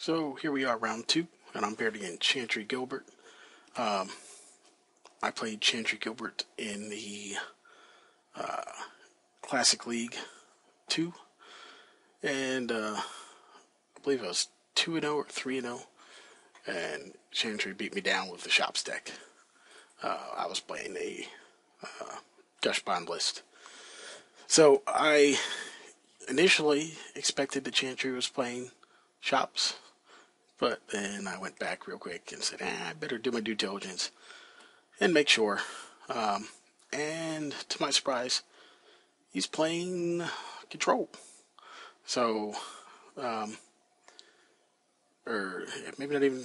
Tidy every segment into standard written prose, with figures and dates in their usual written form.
So here we are, round 2, and I'm paired against ChantryGilbert. I played ChantryGilbert in the Classic League 2, and I believe I was 2-0 or 3-0, and Chantry beat me down with the Shops deck. I was playing a Dutch Bond list. So I initially expected that Chantry was playing Shops, but then I went back real quick and said, I better do my due diligence and make sure. And to my surprise, he's playing Control. So, or maybe not even,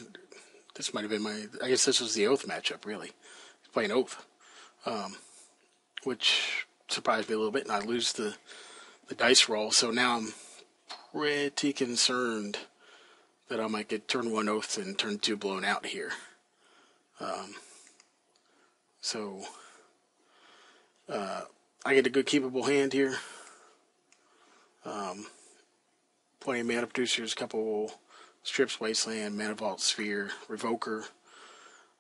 this might have been I guess this was the Oath matchup, really. He's playing Oath, which surprised me a little bit, and I lose the dice roll. So now I'm pretty concerned that I might get turn 1 Oath and turn 2 blown out here. I get a good keepable hand here. Plenty of mana producers, a couple strips, Wasteland, Mana Vault, Sphere, Revoker.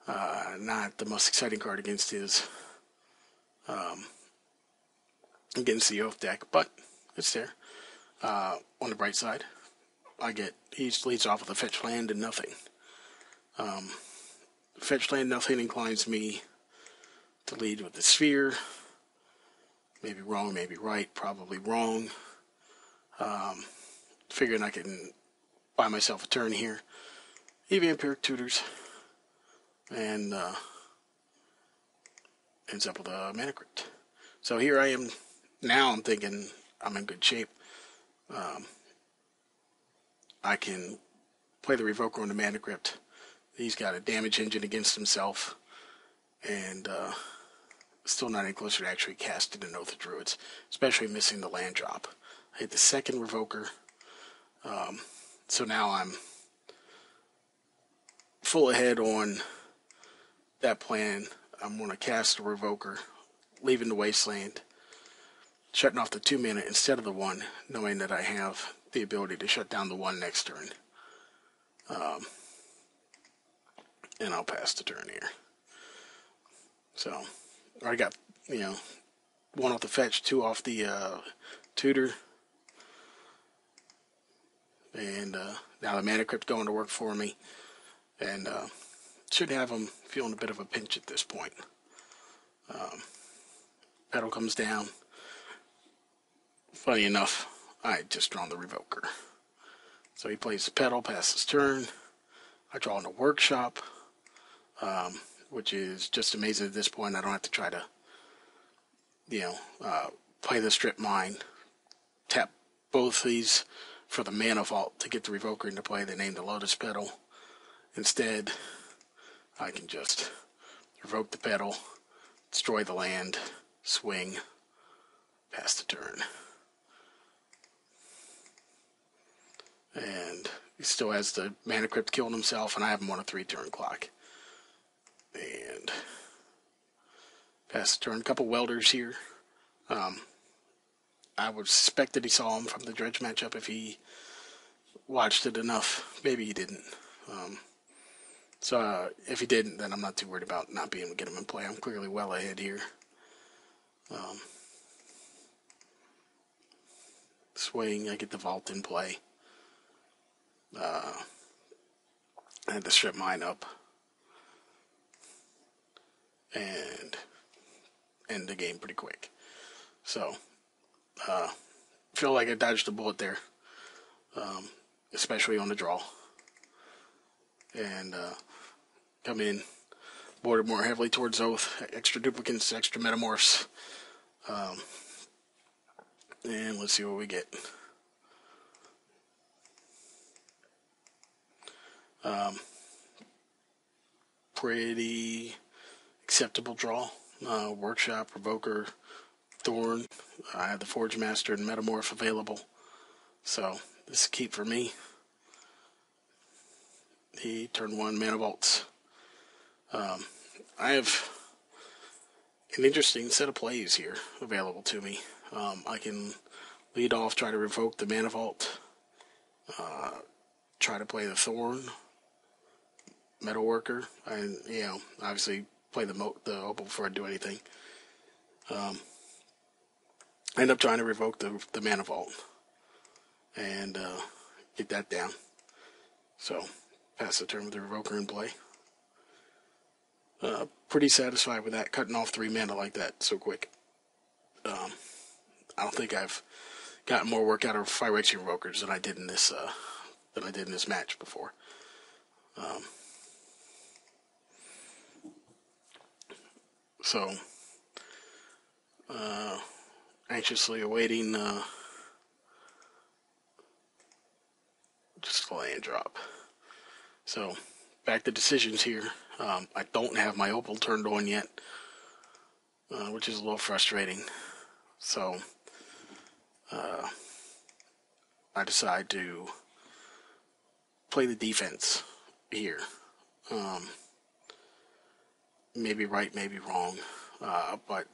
Not the most exciting card against his against the Oath deck, but it's there. On the bright side, he leads off with a fetch land and nothing. Fetch land, nothing inclines me to lead with the Sphere. Maybe wrong, maybe right, probably wrong. Figuring I can buy myself a turn here. Vampiric Tutors. And ends up with a Mana Crypt. So here I am. Now I'm thinking I'm in good shape. I can play the Revoker on the Mana Crypt. He's got a damage engine against himself. And still not any closer to actually casting an Oath of Druids, especially missing the land drop. I hit the second Revoker, so now I'm full ahead on that plan. I'm going to cast a Revoker, leaving the Wasteland, shutting off the 2 mana instead of the 1, knowing that I have the ability to shut down the 1 next turn. And I'll pass the turn here. So I got, 1 off the fetch, 2 off the tutor. And now the Mana Crypt going to work for me. And should have him feeling a bit of a pinch at this point. Pedal comes down. Funny enough, I had just drawn the Revoker. So he plays the Pedal, passes turn. I draw in the Workshop. Which is just amazing at this point. I don't have to try to, play the Strip Mine, tap both these for the Mana Vault to get the Revoker into play. They named the Lotus Petal. Instead, I can just revoke the Petal, destroy the land, swing, pass the turn. And he still has the Mana Crypt killing himself, and I have him on a 3-turn clock. And pass the turn. A couple Welders here. I would suspect that he saw him from the Dredge matchup if he watched it enough. Maybe he didn't. So if he didn't, then I'm not too worried about not being able to get him in play. I'm clearly well ahead here. Swing, I get the Vault in play. I had the Strip Mine up. And end the game pretty quick. So, feel like I dodged a bullet there, especially on the draw. And come in, boarded more heavily towards Oath, extra duplicates, extra metamorphs. And let's see what we get. Pretty acceptable draw. Workshop, Revoker, Thorn. I have the Forge Master and Metamorph available. So, this is a keep for me. He turn 1 Mana Vaults. I have an interesting set of plays here available to me. I can lead off, try to revoke the Mana Vault. try to play the Thorn Metalworker, and obviously play the Opal before I do anything. I end up trying to revoke the Mana Vault and get that down. So pass the turn with the Revoker in play. Pretty satisfied with that, cutting off 3 mana like that so quick. I don't think I've gotten more work out of Phyrexian Revokers than I did in this match before. So anxiously awaiting just a land drop. So back to decisions here. I don't have my Opal turned on yet, which is a little frustrating. So I decide to play the defense here. Maybe right, maybe wrong. But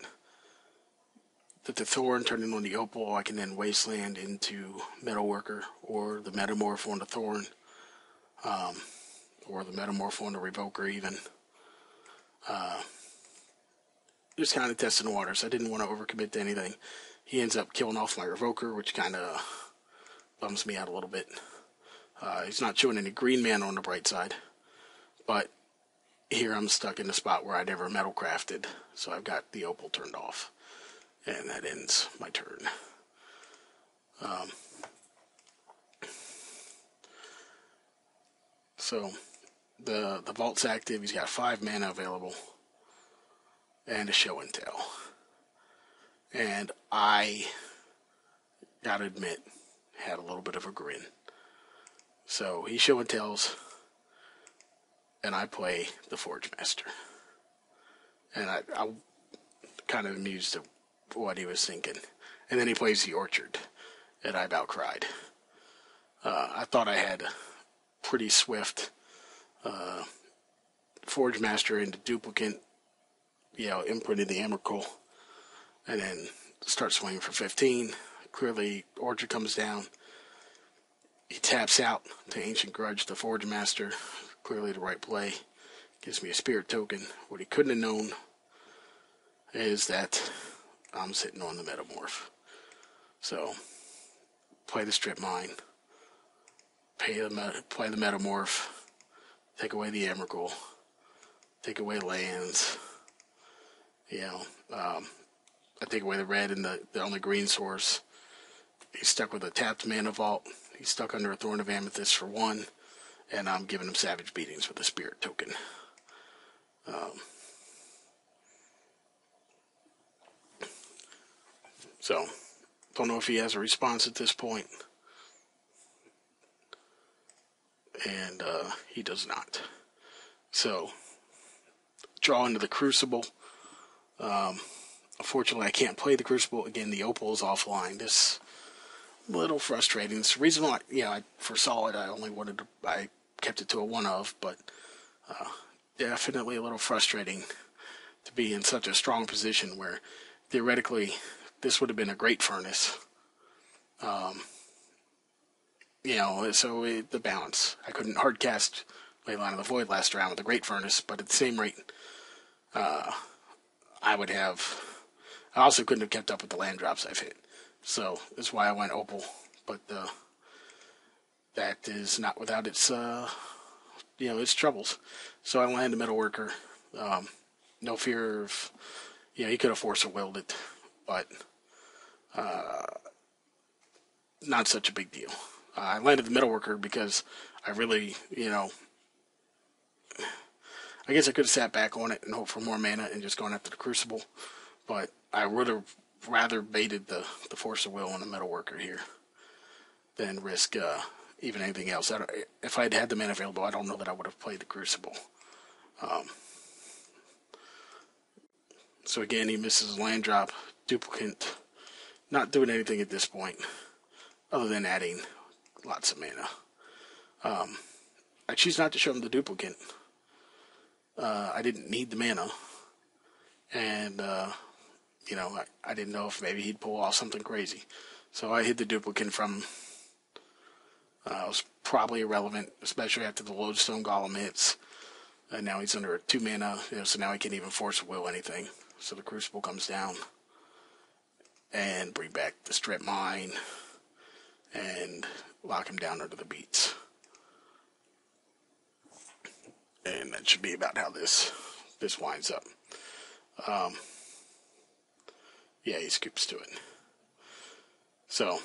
with the Thorn turning on the Opal, I can then Wasteland into Metalworker, or the Metamorph on the Thorn, or the Metamorph on the Revoker even. Just kind of testing the waters. I didn't want to overcommit to anything. He ends up killing off my Revoker, which kind of bums me out a little bit. He's not showing any green mana on the bright side, but here I'm stuck in a spot where I never metal crafted, so I've got the Opal turned off, and that ends my turn. So the Vault's active. He's got 5 mana available and a Show and Tell, and I gotta admit, had a little bit of a grin. So he Show and Tells, and I play the Forge Master. And I kind of amused at what he was thinking. And then he plays the Orchard, and I about cried. I thought I had a pretty swift Forge Master into Duplicate, imprinted the Emrakul, and then start swinging for 15. Clearly, Orchard comes down. He taps out to Ancient Grudge, the Forge Master. Clearly the right play. Gives me a Spirit token. What he couldn't have known is that I'm sitting on the Metamorph. So, play the Strip Mine. Play the Metamorph. Take away the Emrakul. Take away lands. I take away the red and the only green source. He's stuck with a tapped Mana Vault. He's stuck under a Thorn of Amethyst for 1. And I'm giving him Savage Beatings with a Spirit token. So, don't know if he has a response at this point. And he does not. So, draw into the Crucible. Unfortunately, I can't play the Crucible. Again, the Opal is offline. This a little frustrating. It's the reason why, for Solid, I kept it to a 1 of, but definitely a little frustrating to be in such a strong position where theoretically this would have been a great furnace. The balance. I couldn't hardcast Leyline of the Void last round with a great furnace, but at the same rate, I also couldn't have kept up with the land drops I've hit. So that's why I went Opal, but that is not without its its troubles. So I land a Metalworker. No fear of, he could have forced a willed it, but not such a big deal. I landed the Metalworker because I really, I guess I could have sat back on it and hoped for more mana and just gone after the Crucible, but I would have rather baited the Force of Will on the Metalworker here than risk even anything else. If I had had the mana available, I don't know that I would have played the Crucible. So again, he misses land drop, Duplicate, not doing anything at this point other than adding lots of mana. I choose not to show him the Duplicate. I didn't need the mana, and I didn't know if maybe he'd pull off something crazy. So I hid the Duplicate from It was probably irrelevant, especially after the Lodestone Golem hits. And now he's under a 2 mana, so now he can't even force will anything. So the Crucible comes down. And bring back the Strip Mine. And lock him down under the Beats. And that should be about how this winds up. Yeah, he scoops to it. So,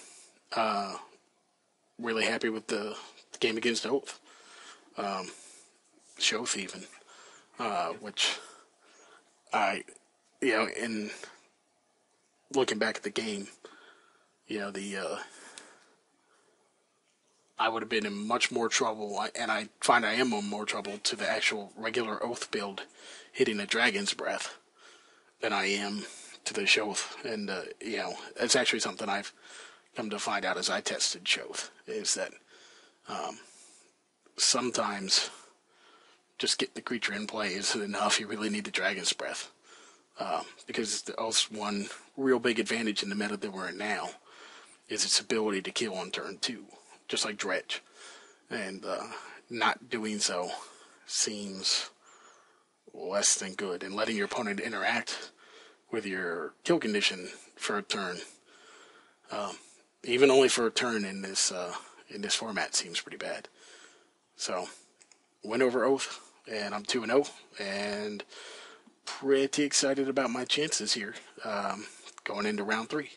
really happy with the game against Oath. Shoath even. Which in looking back at the game, I would have been in much more trouble, and I find I am in more trouble to the actual regular Oath build hitting a Dragon's Breath than I am to the Shoath. And, it's actually something I've come to find out as I tested Shoath, is that sometimes just get the creature in play isn't enough. You really need the Dragon's Breath. Because the Oath's one real big advantage in the meta that we're in now is its ability to kill on turn 2, just like Dredge. And not doing so seems less than good. And letting your opponent interact with your kill condition for a turn, even only for a turn in this format, seems pretty bad. So, win over Oath, and I'm 2-0, and pretty excited about my chances here going into round 3.